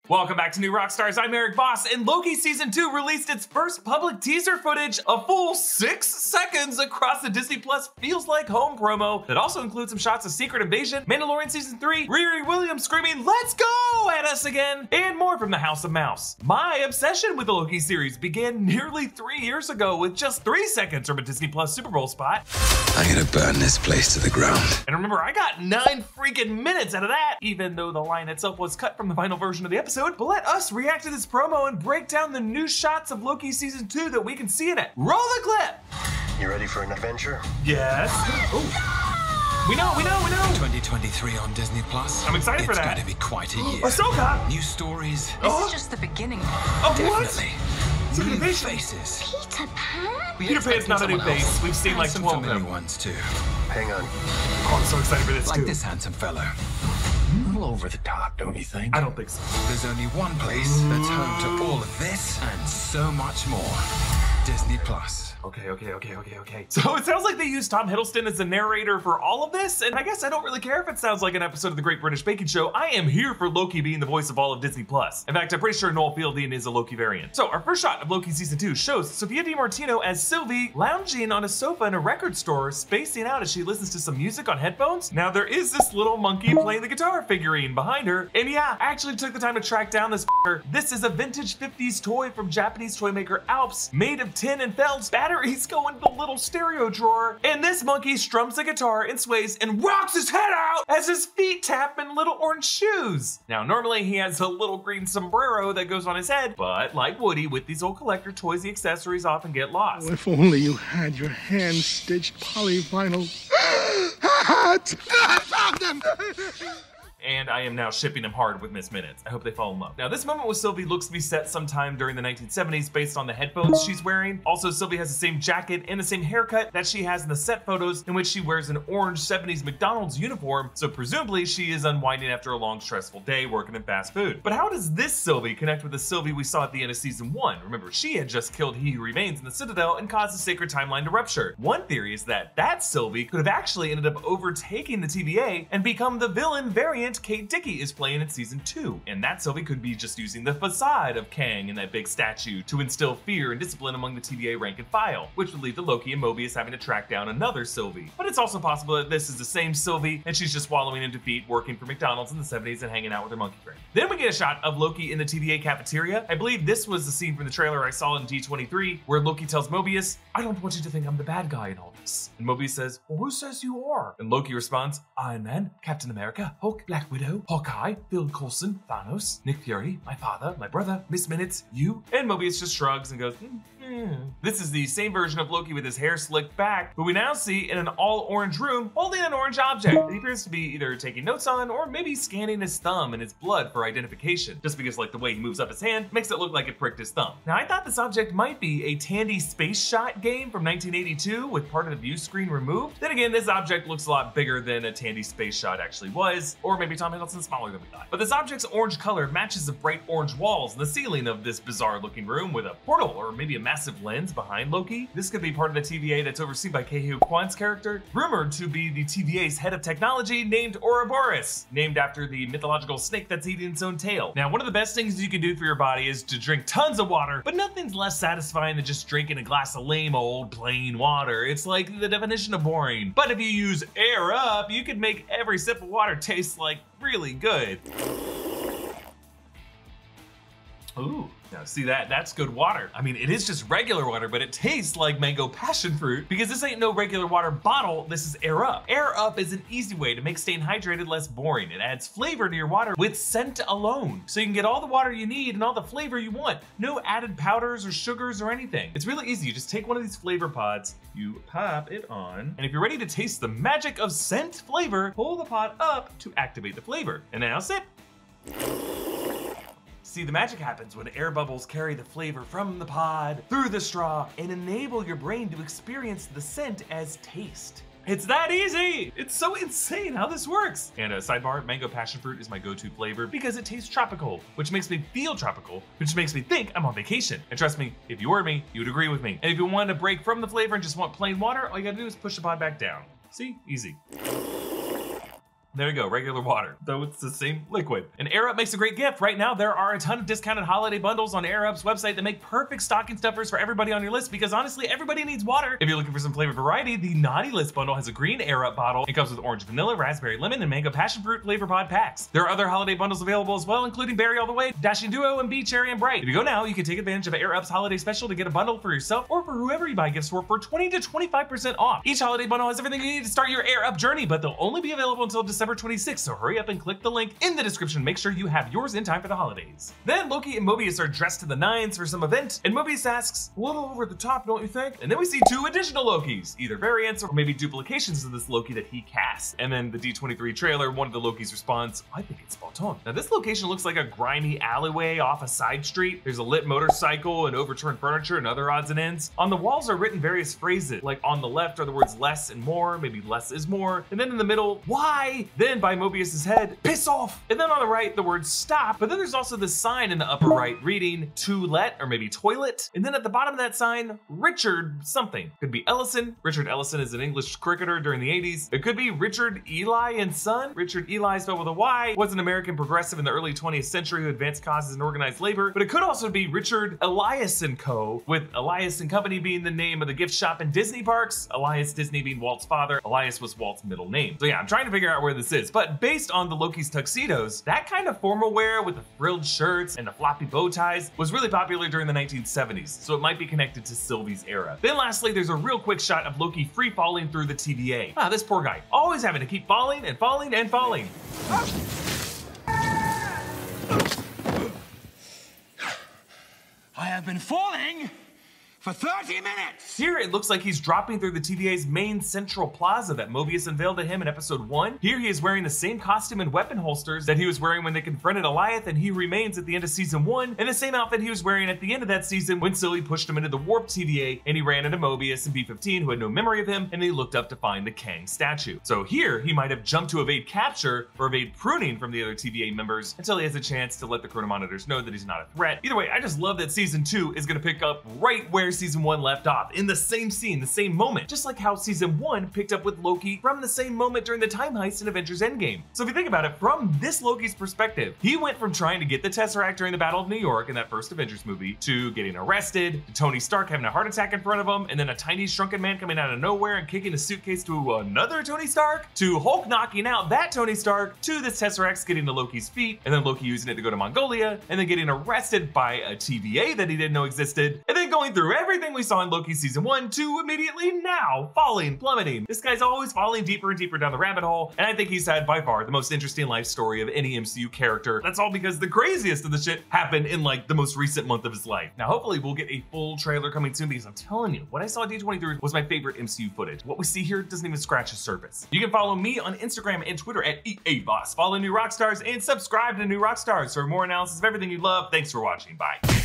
Welcome back to New Rockstars. I'm Erik Voss, and Loki Season 2 released its first public teaser footage, a full 6 seconds across the Disney Plus Feels Like Home promo that also includes some shots of Secret Invasion, Mandalorian Season 3, Riri Williams screaming, "Let's go!" at us again, and more from the House of Mouse. My obsession with the Loki series began nearly 3 years ago with just 3 seconds from a Disney Plus Super Bowl spot. I'm gonna burn this place to the ground. And remember, I got 9 freaking minutes out of that, even though the line itself was cut from the final version of the episode. But let us react to this promo and break down the new shots of Loki Season 2 that we can see in it. Roll the clip! You ready for an adventure? Yes. Oh. We know. 2023 on Disney Plus. I'm excited for that. It's going to be quite a year. Ahsoka! New stories. This is just the beginning. Oh, Definitely. Secret New Invasion. faces. Peter Pan? Peter Pan's not a new face. We've seen like Some 12 of familiar them. ones too. Hang on. Oh, I'm so excited for this Like too. this handsome fellow. A little over the top, don't you think? I don't think so. There's only one place that's home to all of this and so much more. Disney Plus. Okay. So it sounds like they used Tom Hiddleston as the narrator for all of this, and I guess I don't really care if it sounds like an episode of the Great British Baking Show. I am here for Loki being the voice of all of Disney Plus. In fact, I'm pretty sure Noel Fielding is a Loki variant. So our first shot of Loki Season 2 shows Sophia DiMartino as Sylvie lounging on a sofa in a record store, spacing out as she listens to some music on headphones. Now there is this little monkey playing the guitar figurine behind her, and yeah, I actually took the time to track down this f***er. This is a vintage 50s toy from Japanese toy maker Alps, made of tin and felt. Batteries go into the little stereo drawer, and this monkey strums a guitar and sways and rocks his head out as his feet tap in little orange shoes. Now, normally he has a little green sombrero that goes on his head, but like Woody, with these old collector toys, the accessories often get lost. Oh, if only you had your hand-stitched polyvinyl hat! I found them! And I am now shipping them hard with Miss Minutes. I hope they fall in love. Now, this moment with Sylvie looks to be set sometime during the 1970s based on the headphones she's wearing. Also, Sylvie has the same jacket and the same haircut that she has in the set photos, in which she wears an orange 70s McDonald's uniform, so presumably she is unwinding after a long, stressful day working in fast food. But how does this Sylvie connect with the Sylvie we saw at the end of Season 1? Remember, she had just killed He Who Remains in the Citadel and caused the sacred timeline to rupture. One theory is that Sylvie could have actually ended up overtaking the TVA and become the villain variant Kate Dickie is playing in Season 2, and that Sylvie could be just using the facade of Kang and that big statue to instill fear and discipline among the TVA rank and file, which would lead to Loki and Mobius having to track down another Sylvie. But it's also possible that this is the same Sylvie and she's just wallowing in defeat, working for McDonald's in the 70s and hanging out with her monkey friend. Then we get a shot of Loki in the TVA cafeteria. I believe this was the scene from the trailer I saw in D23 where Loki tells Mobius, "I don't want you to think I'm the bad guy in all this." And Mobius says, "Well, who says you are?" And Loki responds, "Iron Man, Captain America, Hulk, Black Widow, Hawkeye, Phil Coulson, Thanos, Nick Fury, my father, my brother, Miss Minutes, you." And Mobius just shrugs and goes, This is the same version of Loki with his hair slicked back, but we now see in an all-orange room holding an orange object that he appears to be either taking notes on or maybe scanning his thumb and his blood for identification, just because like the way he moves up his hand makes it look like it pricked his thumb. Now I thought this object might be a Tandy Space Shot game from 1982 with part of the view screen removed. Then again, this object looks a lot bigger than a Tandy Space Shot actually was, or maybe Tom Hiddleston's smaller than we thought. But this object's orange color matches the bright orange walls and the ceiling of this bizarre looking room with a portal or maybe a massive lens behind Loki. This could be part of the TVA that's overseen by Ke-Huy Quan's character, rumored to be the TVA's head of technology named Ouroboros, named after the mythological snake that's eating its own tail. Now, one of the best things you can do for your body is to drink tons of water, but nothing's less satisfying than just drinking a glass of lame old plain water. It's like the definition of boring. But if you use Air Up, you can make every sip of water taste like really good. Ooh. Now see that's good water. I mean, it is just regular water, but it tastes like mango passion fruit because this ain't no regular water bottle, this is Air Up. Air Up is an easy way to make staying hydrated less boring. It adds flavor to your water with scent alone. So you can get all the water you need and all the flavor you want. No added powders or sugars or anything. It's really easy. You just take one of these flavor pods, you pop it on, and if you're ready to taste the magic of scent flavor, pull the pod up to activate the flavor. And now sip. See, the magic happens when air bubbles carry the flavor from the pod through the straw and enable your brain to experience the scent as taste. It's that easy! It's so insane how this works! And a sidebar, mango passion fruit is my go-to flavor because it tastes tropical, which makes me feel tropical, which makes me think I'm on vacation. And trust me, if you were me, you would agree with me. And if you want to break from the flavor and just want plain water, all you gotta do is push the pod back down. See? Easy. There you go, regular water, though it's the same liquid. And Air Up makes a great gift. Right now, there are a ton of discounted holiday bundles on Air Up's website that make perfect stocking stuffers for everybody on your list, because honestly, everybody needs water. If you're looking for some flavor variety, the Naughty List bundle has a green Air Up bottle. It comes with orange vanilla, raspberry lemon, and mango passion fruit flavor pod packs. There are other holiday bundles available as well, including Berry All the Way, Dashing Duo, and Bee Cherry and Bright. If you go now, you can take advantage of Air Up's holiday special to get a bundle for yourself or for whoever you buy gifts for 20 to 25% off. Each holiday bundle has everything you need to start your Air Up journey, but they'll only be available until December 26th, so hurry up and click the link in the description. Make sure you have yours in time for the holidays. Then Loki and Mobius are dressed to the nines for some event, and Mobius asks, a little over the top, don't you think? And then we see two additional Lokis, either variants or maybe duplications of this Loki that he cast. And then the D23 trailer, one of the Lokis responds, I think it's spot on. Now this location looks like a grimy alleyway off a side street. There's a lit motorcycle and overturned furniture and other odds and ends. On the walls are written various phrases, like on the left are the words less and more, maybe less is more. And then in the middle, why? Then by Mobius's head, piss off. And then on the right, the word stop. But then there's also this sign in the upper right reading to let, or maybe toilet. And then at the bottom of that sign, Richard something. Could be Ellison. Richard Ellison is an English cricketer during the 80s. It could be Richard Eli and Son. Richard Eli spelled with a Y was an American progressive in the early 20th century who advanced causes and organized labor. But it could also be Richard Elias & Co., with Elias & Company being the name of the gift shop in Disney parks, Elias Disney being Walt's father, Elias was Walt's middle name. So yeah, I'm trying to figure out where this is, but based on the Loki's tuxedos, that kind of formal wear with the frilled shirts and the floppy bow ties was really popular during the 1970s, so it might be connected to Sylvie's era. Then lastly, there's a real quick shot of Loki free falling through the TVA. Ah, this poor guy, always having to keep falling and falling and falling. I have been falling for 30 minutes! Here it looks like he's dropping through the TVA's main central plaza that Mobius unveiled to him in episode 1. Here he is wearing the same costume and weapon holsters that he was wearing when they confronted Eliath, and he remains at the end of season 1, and the same outfit he was wearing at the end of that season when Sylvie pushed him into the warp TVA and he ran into Mobius and B-15, who had no memory of him, and they looked up to find the Kang statue. So here he might have jumped to evade capture or evade pruning from the other TVA members until he has a chance to let the chrono monitors know that he's not a threat. Either way, I just love that season 2 is going to pick up right where season 1 left off, in the same scene, the same moment, just like how season 1 picked up with Loki from the same moment during the time heist in Avengers Endgame. So if you think about it, from this Loki's perspective, he went from trying to get the Tesseract during the Battle of New York in that first Avengers movie, to getting arrested, to Tony Stark having a heart attack in front of him, and then a tiny shrunken man coming out of nowhere and kicking a suitcase to another Tony Stark, to Hulk knocking out that Tony Stark, to this Tesseract getting to Loki's feet, and then Loki using it to go to Mongolia, and then getting arrested by a TVA that he didn't know existed, and then going through everything we saw in Loki season 1 to immediately now falling, plummeting. This guy's always falling deeper and deeper down the rabbit hole, and I think he's had by far the most interesting life story of any MCU character. That's all because the craziest of the shit happened in like the most recent month of his life. Now hopefully we'll get a full trailer coming soon, because I'm telling you, what I saw at D23 was my favorite MCU footage. What we see here doesn't even scratch the surface. You can follow me on Instagram and Twitter at Erik Voss. Follow New Rockstars and subscribe to New Rockstars for more analysis of everything you love. Thanks for watching. Bye.